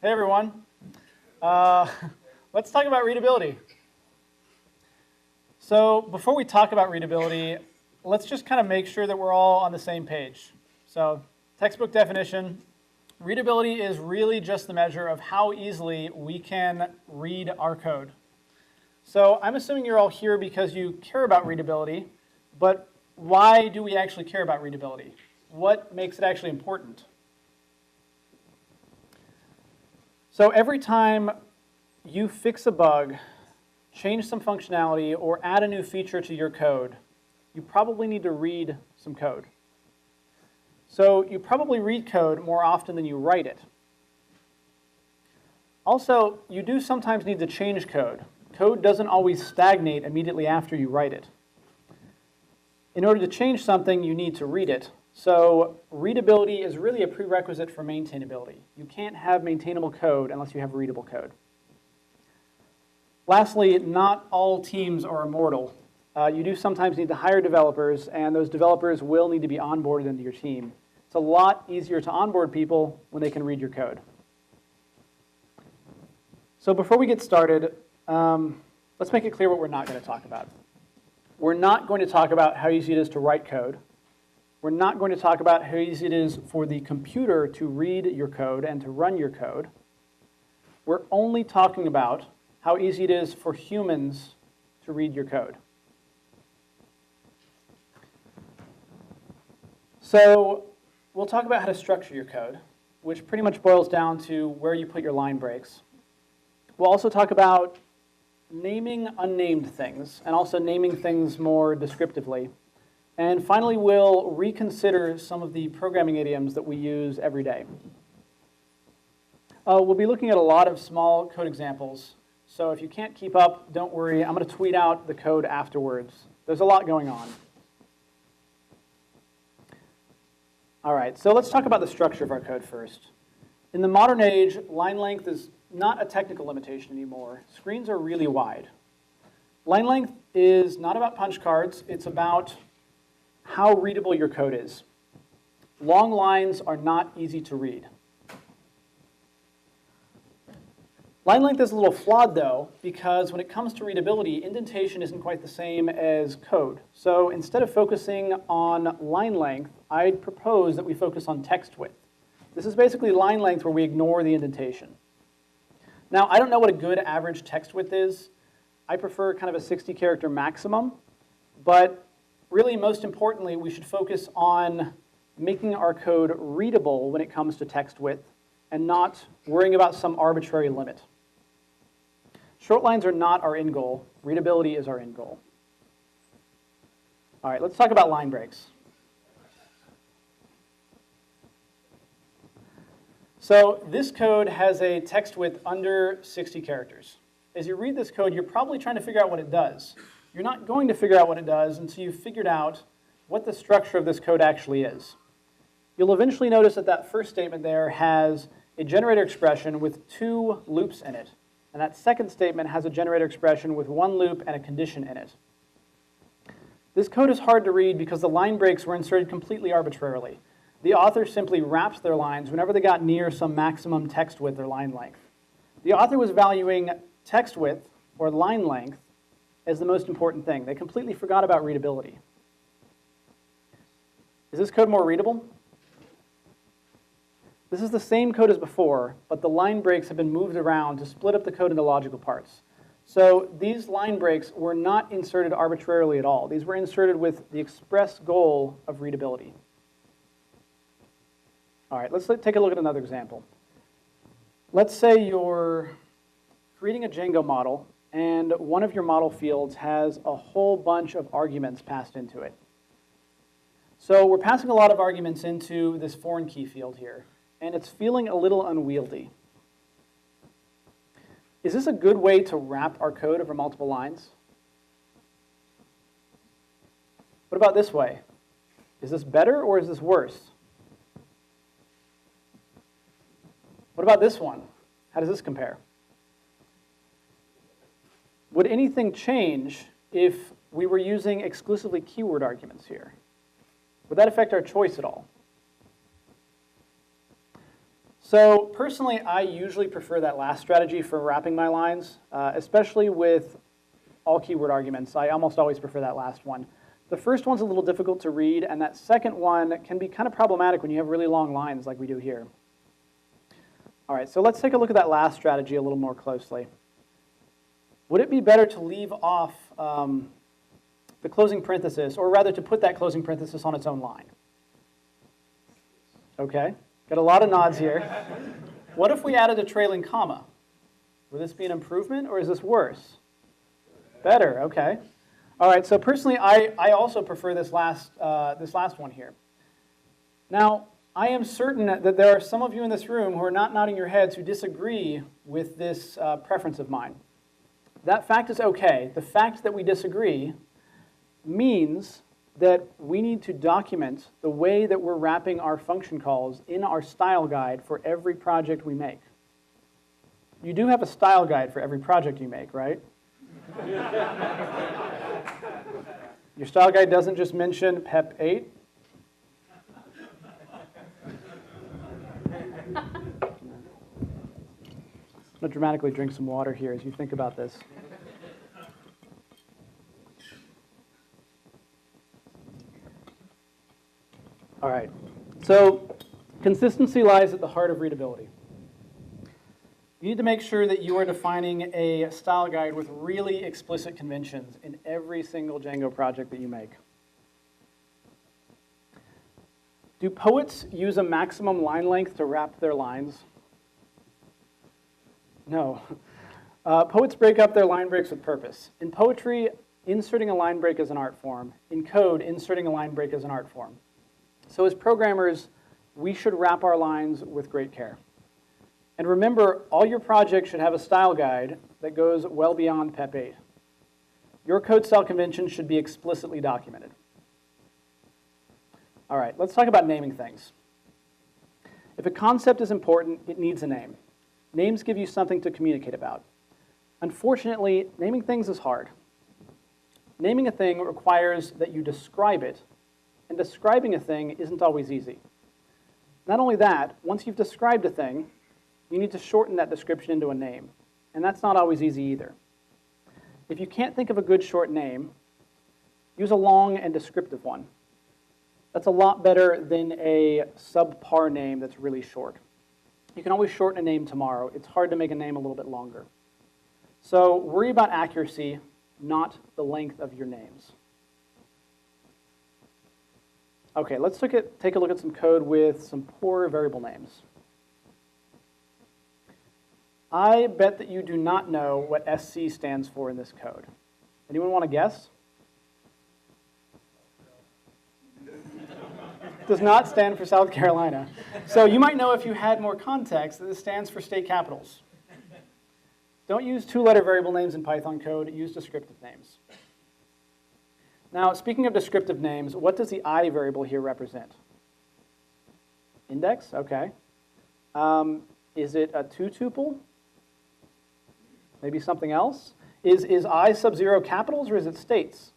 Hey everyone. Let's talk about readability. So before we talk about readability, let's just kind of make sure that we're all on the same page. So textbook definition, readability is really just the measure of how easily we can read our code. So I'm assuming you're all here because you care about readability, but why do we actually care about readability? What makes it actually important? So every time you fix a bug, change some functionality, or add a new feature to your code, you probably need to read some code. So you probably read code more often than you write it. Also, you do sometimes need to change code. Code doesn't always stagnate immediately after you write it. In order to change something, you need to read it. So readability is really a prerequisite for maintainability. You can't have maintainable code unless you have readable code. Lastly, not all teams are immortal. You do sometimes need to hire developers, and those developers will need to be onboarded into your team. It's a lot easier to onboard people when they can read your code. So before we get started, let's make it clear what we're not going to talk about. We're not going to talk about how easy it is to write code. We're not going to talk about how easy it is for the computer to read your code and to run your code. We're only talking about how easy it is for humans to read your code. So we'll talk about how to structure your code, which pretty much boils down to where you put your line breaks. We'll also talk about naming unnamed things, and also naming things more descriptively. And finally, we'll reconsider some of the programming idioms that we use every day. We'll be looking at a lot of small code examples. So if you can't keep up, don't worry. I'm going to tweet out the code afterwards. There's a lot going on. All right, so let's talk about the structure of our code first. In the modern age, line length is not a technical limitation anymore. Screens are really wide. Line length is not about punch cards. It's about how readable your code is. Long lines are not easy to read. Line length is a little flawed, though, because when it comes to readability, indentation isn't quite the same as code. So instead of focusing on line length, I'd propose that we focus on text width. This is basically line length where we ignore the indentation. Now, I don't know what a good average text width is. I prefer kind of a 60-character maximum, but really, most importantly, we should focus on making our code readable when it comes to text width and not worrying about some arbitrary limit. Short lines are not our end goal. Readability is our end goal. All right, let's talk about line breaks. So this code has a text width under 60 characters. As you read this code, you're probably trying to figure out what it does. You're not going to figure out what it does until you've figured out what the structure of this code actually is. You'll eventually notice that that first statement there has a generator expression with 2 loops in it. And that second statement has a generator expression with 1 loop and a condition in it. This code is hard to read because the line breaks were inserted completely arbitrarily. The author simply wrapped their lines whenever they got near some maximum text width or line length. The author was valuing text width or line length as the most important thing. They completely forgot about readability. Is this code more readable? This is the same code as before, but the line breaks have been moved around to split up the code into logical parts. So these line breaks were not inserted arbitrarily at all. These were inserted with the express goal of readability. All right, let's take a look at another example. Let's say you're creating a Django model, and one of your model fields has a whole bunch of arguments passed into it. So we're passing a lot of arguments into this foreign key field here, and it's feeling a little unwieldy. Is this a good way to wrap our code over multiple lines? What about this way? Is this better or is this worse? What about this one? How does this compare? Would anything change if we were using exclusively keyword arguments here? Would that affect our choice at all? So personally, I usually prefer that last strategy for wrapping my lines, especially with all keyword arguments. I almost always prefer that last one. The first one's a little difficult to read, and that second one can be kind of problematic when you have really long lines like we do here. All right, so let's take a look at that last strategy a little more closely. Would it be better to leave off the closing parenthesis, or rather to put that closing parenthesis on its own line? Okay, got a lot of nods here. What if we added a trailing comma? Would this be an improvement, or is this worse? Better, okay. All right, so personally, I also prefer this last one here. Now, I am certain that there are some of you in this room who are not nodding your heads who disagree with this preference of mine. That fact is okay. The fact that we disagree means that we need to document the way that we're wrapping our function calls in our style guide for every project we make. You do have a style guide for every project you make, right? Your style guide doesn't just mention PEP 8. I'm going to dramatically drink some water here as you think about this. All right, so consistency lies at the heart of readability. You need to make sure that you are defining a style guide with really explicit conventions in every single Django project that you make. Do poets use a maximum line length to wrap their lines? No. Poets break up their line breaks with purpose. In poetry, inserting a line break is an art form. In code, inserting a line break is an art form. So as programmers, we should wrap our lines with great care. And remember, all your projects should have a style guide that goes well beyond PEP 8. Your code style convention should be explicitly documented. All right, let's talk about naming things. If a concept is important, it needs a name. Names give you something to communicate about. Unfortunately, naming things is hard. Naming a thing requires that you describe it, and describing a thing isn't always easy. Not only that, once you've described a thing, you need to shorten that description into a name, and that's not always easy either. If you can't think of a good short name, use a long and descriptive one. That's a lot better than a subpar name that's really short. You can always shorten a name tomorrow. It's hard to make a name a little bit longer. So worry about accuracy, not the length of your names. Okay, let's take a look at some code with some poor variable names. I bet that you do not know what SC stands for in this code. Anyone want to guess? Does not stand for South Carolina. So you might know if you had more context that this stands for state capitals. Don't use two-letter variable names in Python code, use descriptive names. Now, speaking of descriptive names, what does the I variable here represent? Index, okay. Is it a two-tuple? Maybe something else? Is I sub 0 capitals or is it states?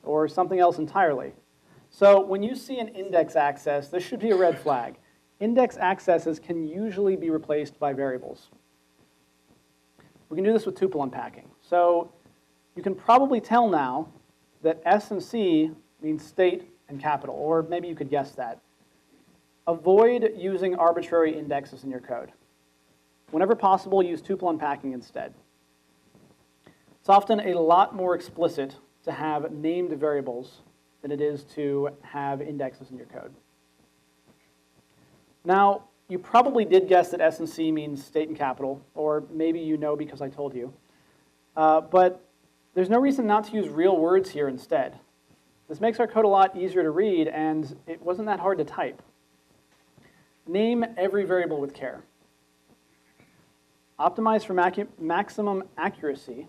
Or something else entirely? So when you see an index access, this should be a red flag. Index accesses can usually be replaced by variables. We can do this with tuple unpacking. So you can probably tell now that S and C means state and capital, or maybe you could guess that. Avoid using arbitrary indexes in your code. Whenever possible, use tuple unpacking instead. It's often a lot more explicit to have named variables than it is to have indexes in your code. Now, you probably did guess that S and C means state and capital, or maybe you know because I told you. But there's no reason not to use real words here instead. This makes our code a lot easier to read, and it wasn't that hard to type. Name every variable with care. Optimize for maximum accuracy,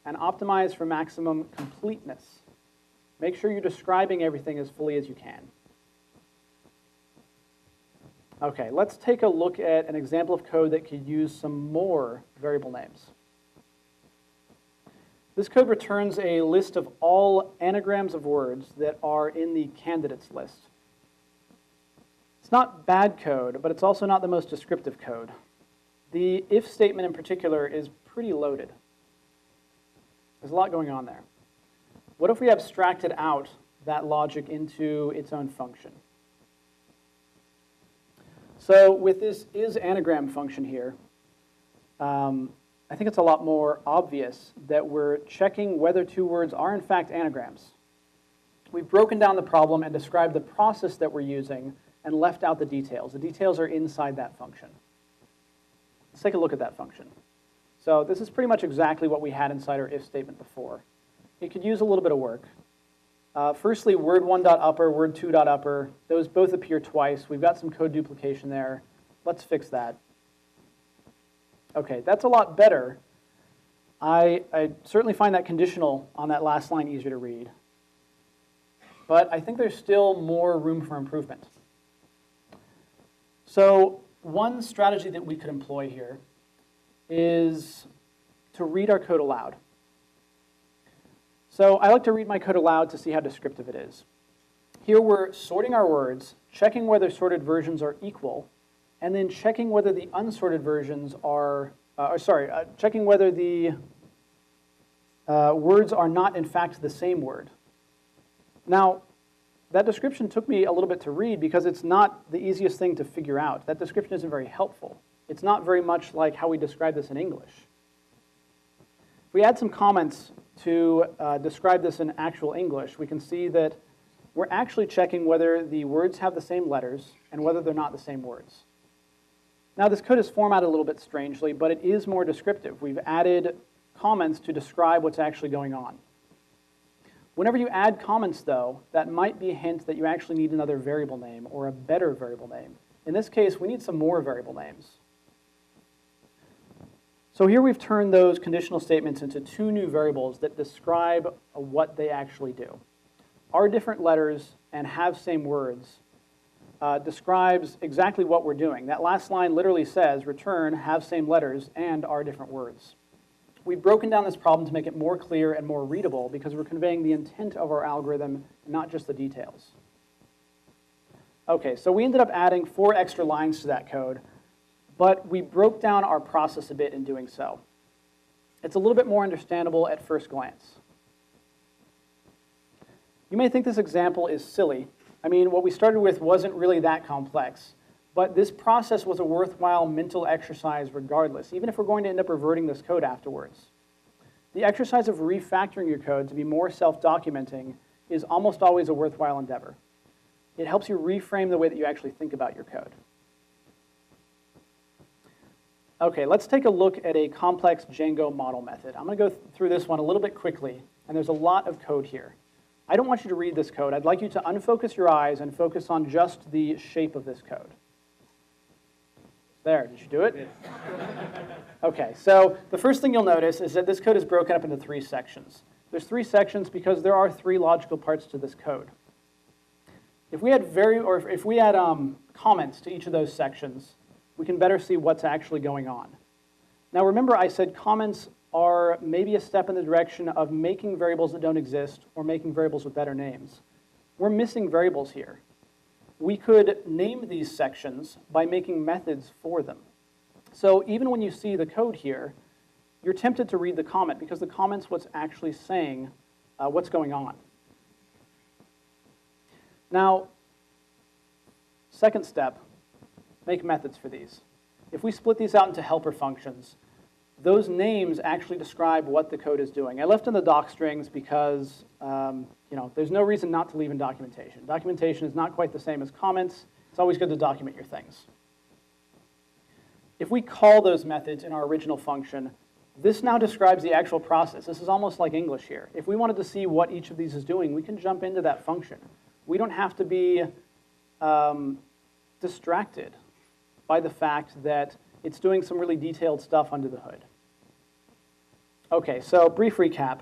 and optimize for maximum completeness. Make sure you're describing everything as fully as you can. Okay, let's take a look at an example of code that could use some more variable names. This code returns a list of all anagrams of words that are in the candidates list. It's not bad code, but it's also not the most descriptive code. The if statement in particular is pretty loaded. There's a lot going on there. What if we abstracted out that logic into its own function? So with this isAnagram function here, I think it's a lot more obvious that we're checking whether two words are in fact anagrams. We've broken down the problem and described the process that we're using and left out the details. The details are inside that function. Let's take a look at that function. So this is pretty much exactly what we had inside our if statement before. It could use a little bit of work. Firstly, word1.upper, word2.upper, those both appear twice. We've got some code duplication there. Let's fix that. Okay, that's a lot better. I certainly find that conditional on that last line easier to read. But I think there's still more room for improvement. So one strategy that we could employ here is to read our code aloud. So I like to read my code aloud to see how descriptive it is. Here we're sorting our words, checking whether sorted versions are equal, and then checking whether the unsorted versions are, checking whether the words are not in fact the same word. Now, that description took me a little bit to read because it's not the easiest thing to figure out. That description isn't very helpful. It's not very much like how we describe this in English. If we add some comments to describe this in actual English, we can see that we're actually checking whether the words have the same letters and whether they're not the same words. Now, this code is formatted a little bit strangely, but it is more descriptive. We've added comments to describe what's actually going on. Whenever you add comments, though, that might be a hint that you actually need another variable name or a better variable name. In this case, we need some more variable names. So here we've turned those conditional statements into two new variables that describe what they actually do. Are different letters and have same words describes exactly what we're doing. That last line literally says, return have same letters and are different words. We've broken down this problem to make it more clear and more readable because we're conveying the intent of our algorithm, not just the details. Okay, so we ended up adding 4 extra lines to that code, but we broke down our process a bit in doing so. It's a little bit more understandable at first glance. You may think this example is silly. I mean, what we started with wasn't really that complex, but this process was a worthwhile mental exercise regardless, even if we're going to end up reverting this code afterwards. The exercise of refactoring your code to be more self-documenting is almost always a worthwhile endeavor. It helps you reframe the way that you actually think about your code. Okay, let's take a look at a complex Django model method. I'm going to go through this one a little bit quickly, and there's a lot of code here. I don't want you to read this code. I'd like you to unfocus your eyes and focus on just the shape of this code. There, did you do it? Okay, so the first thing you'll notice is that this code is broken up into 3 sections. There's 3 sections because there are 3 logical parts to this code. If we add comments to each of those sections, we can better see what's actually going on. Now remember, I said comments are maybe a step in the direction of making variables that don't exist or making variables with better names. We're missing variables here. We could name these sections by making methods for them. So even when you see the code here, you're tempted to read the comment because the comment's what's actually saying what's going on. Now, second step, make methods for these. If we split these out into helper functions, those names actually describe what the code is doing. I left in the doc strings because there's no reason not to leave in documentation. Documentation is not quite the same as comments. It's always good to document your things. If we call those methods in our original function, this now describes the actual process. This is almost like English here. If we wanted to see what each of these is doing, we can jump into that function. We don't have to be distracted by the fact that it's doing some really detailed stuff under the hood. Okay, so brief recap.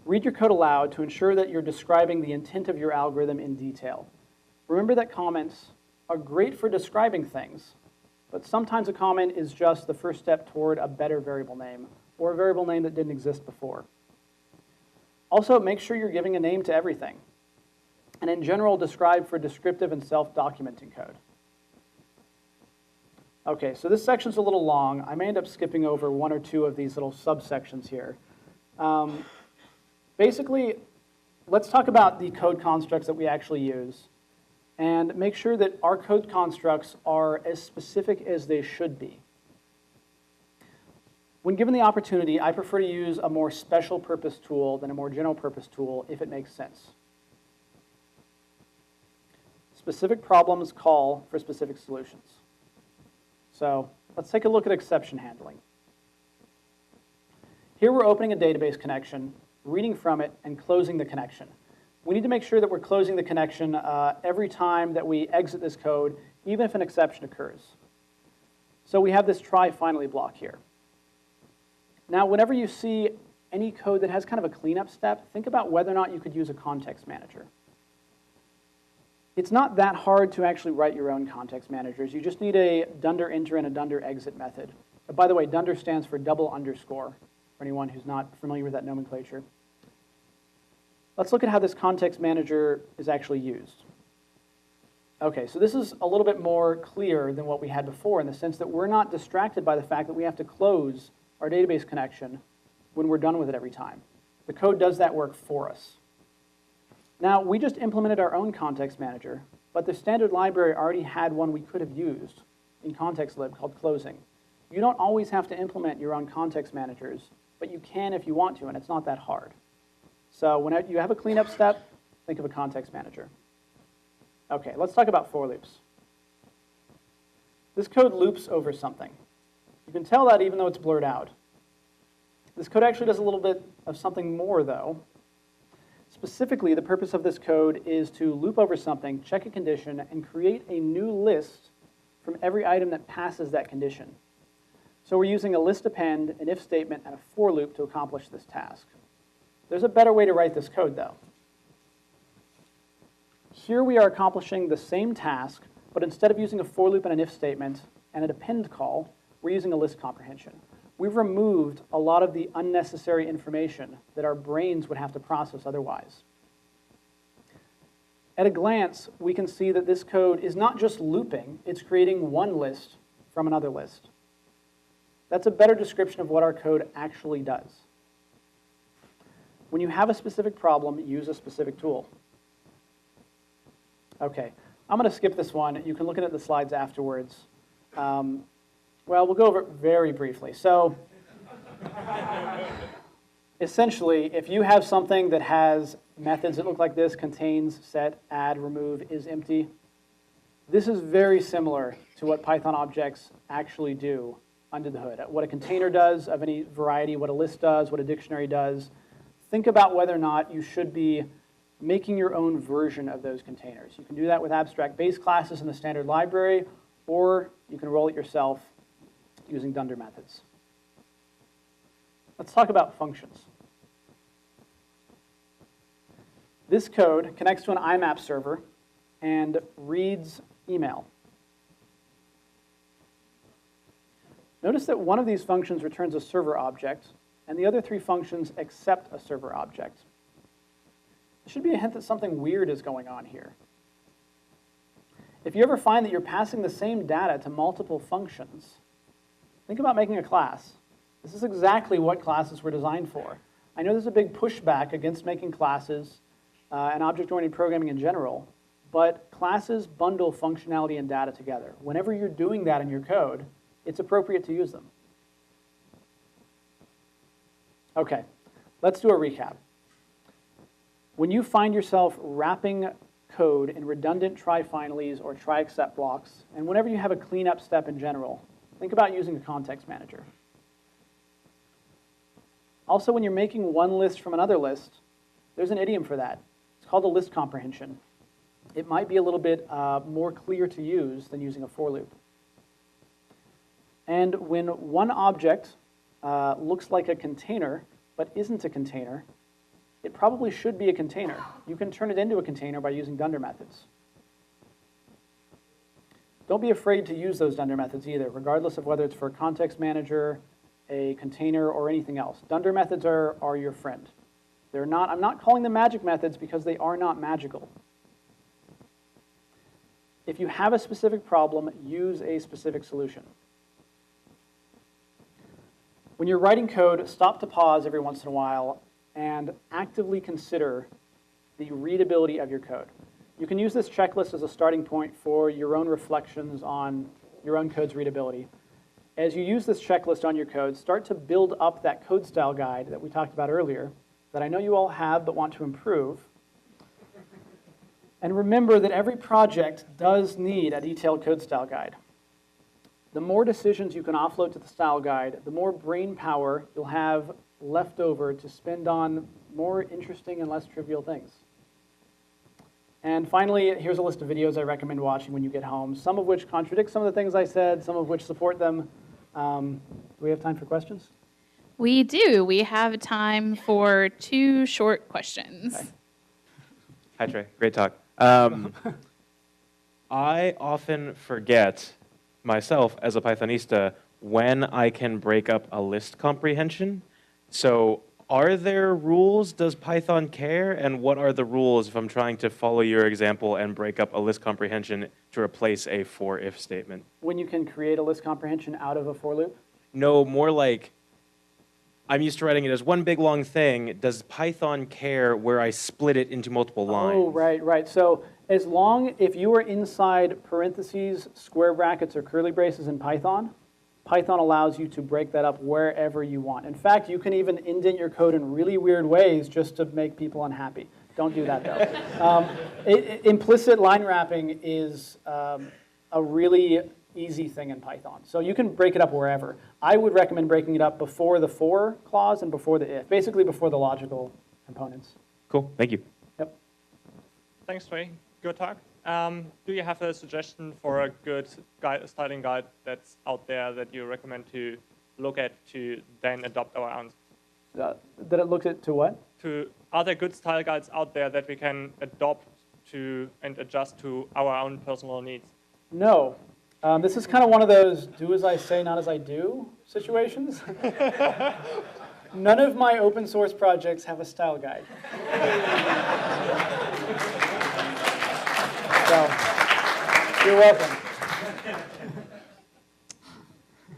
Read your code aloud to ensure that you're describing the intent of your algorithm in detail. Remember that comments are great for describing things, but sometimes a comment is just the first step toward a better variable name, or a variable name that didn't exist before. Also, make sure you're giving a name to everything. And in general, describe for descriptive and self-documenting code. Okay, so this section's a little long. I may end up skipping over one or two of these little subsections here. Basically, let's talk about the code constructs that we actually use and make sure that our code constructs are as specific as they should be. When given the opportunity, I prefer to use a more special purpose tool than a more general purpose tool if it makes sense. Specific problems call for specific solutions. So let's take a look at exception handling. Here we're opening a database connection, reading from it, and closing the connection. We need to make sure that we're closing the connection every time that we exit this code, even if an exception occurs. So we have this try finally block here. Now, whenever you see any code that has kind of a cleanup step, think about whether or not you could use a context manager. It's not that hard to actually write your own context managers. You just need a dunder enter and a dunder exit method. By the way, dunder stands for double underscore, for anyone who's not familiar with that nomenclature. Let's look at how this context manager is actually used. Okay, so this is a little bit more clear than what we had before in the sense that we're not distracted by the fact that we have to close our database connection when we're done with it every time. The code does that work for us. Now, we just implemented our own context manager, but the standard library already had one we could have used in context-lib called closing. You don't always have to implement your own context managers, but you can if you want to, and it's not that hard. So when you have a cleanup step, think of a context manager. Okay, let's talk about for loops. This code loops over something. You can tell that even though it's blurred out. This code actually does a little bit of something more, though. Specifically, the purpose of this code is to loop over something, check a condition, and create a new list from every item that passes that condition. So we're using a list append, an if statement, and a for loop to accomplish this task. There's a better way to write this code, though. Here we are accomplishing the same task, but instead of using a for loop and an if statement and an append call, we're using a list comprehension. We've removed a lot of the unnecessary information that our brains would have to process otherwise. At a glance, we can see that this code is not just looping, it's creating one list from another list. That's a better description of what our code actually does. When you have a specific problem, use a specific tool. Okay, I'm going to skip this one. You can look at the slides afterwards. Well, we'll go over it very briefly. So, essentially, if you have something that has methods that look like this, contains, set, add, remove, is empty, this is very similar to what Python objects actually do under the hood. What a container does of any variety, what a list does, what a dictionary does. Think about whether or not you should be making your own version of those containers. You can do that with abstract base classes in the standard library, or you can roll it yourself using dunder methods. Let's talk about functions. This code connects to an IMAP server and reads email. Notice that one of these functions returns a server object, and the other three functions accept a server object. It should be a hint that something weird is going on here. If you ever find that you're passing the same data to multiple functions, think about making a class. This is exactly what classes were designed for. I know there's a big pushback against making classes and object-oriented programming in general, but classes bundle functionality and data together. Whenever you're doing that in your code, it's appropriate to use them. Okay, let's do a recap. When you find yourself wrapping code in redundant try-finallys or try-except blocks, and whenever you have a cleanup step in general, think about using a context manager. Also, when you're making one list from another list, there's an idiom for that. It's called a list comprehension. It might be a little bit more clear to use than using a for loop. And when one object looks like a container but isn't a container, it probably should be a container. You can turn it into a container by using dunder methods. Don't be afraid to use those dunder methods either, regardless of whether it's for a context manager, a container, or anything else. Dunder methods are your friend. They're not, I'm not calling them magic methods because they are not magical. If you have a specific problem, use a specific solution. When you're writing code, stop to pause every once in a while and actively consider the readability of your code. You can use this checklist as a starting point for your own reflections on your own code's readability. As you use this checklist on your code, start to build up that code style guide that we talked about earlier, that I know you all have but want to improve. And remember that every project does need a detailed code style guide. The more decisions you can offload to the style guide, the more brain power you'll have left over to spend on more interesting and less trivial things. And finally, here's a list of videos I recommend watching when you get home, some of which contradict some of the things I said, some of which support them. Do we have time for questions? We do. We have time for 2 short questions. Okay. Hi, Trey. Great talk. I often forget myself as a Pythonista when I can break up a list comprehension. So are there rules? Does Python care? And what are the rules if I'm trying to follow your example and break up a list comprehension to replace a for-if statement? When you can create a list comprehension out of a for loop? No, more like I'm used to writing it as one big long thing. Does Python care where I split it into multiple lines? Oh, right. So as long, if you are inside parentheses, square brackets, or curly braces in Python, Python allows you to break that up wherever you want. In fact, you can even indent your code in really weird ways just to make people unhappy. Don't do that, though. Implicit line wrapping is a really easy thing in Python. So you can break it up wherever. I would recommend breaking it up before the for clause and before the if, basically before the logical components. Cool. Thank you. Yep. Thanks, Trey. Good talk. Do you have a suggestion for a good styling guide that's out there that you recommend to look at to then adopt our own? That it looked at to what? Are there good style guides out there that we can adopt to and adjust to our own personal needs? No. This is kind of one of those do as I say, not as I do situations. None of my open source projects have a style guide. So, you're welcome.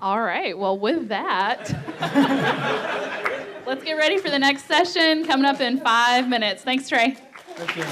All right, well, with that, let's get ready for the next session coming up in 5 minutes. Thanks, Trey. Thank you.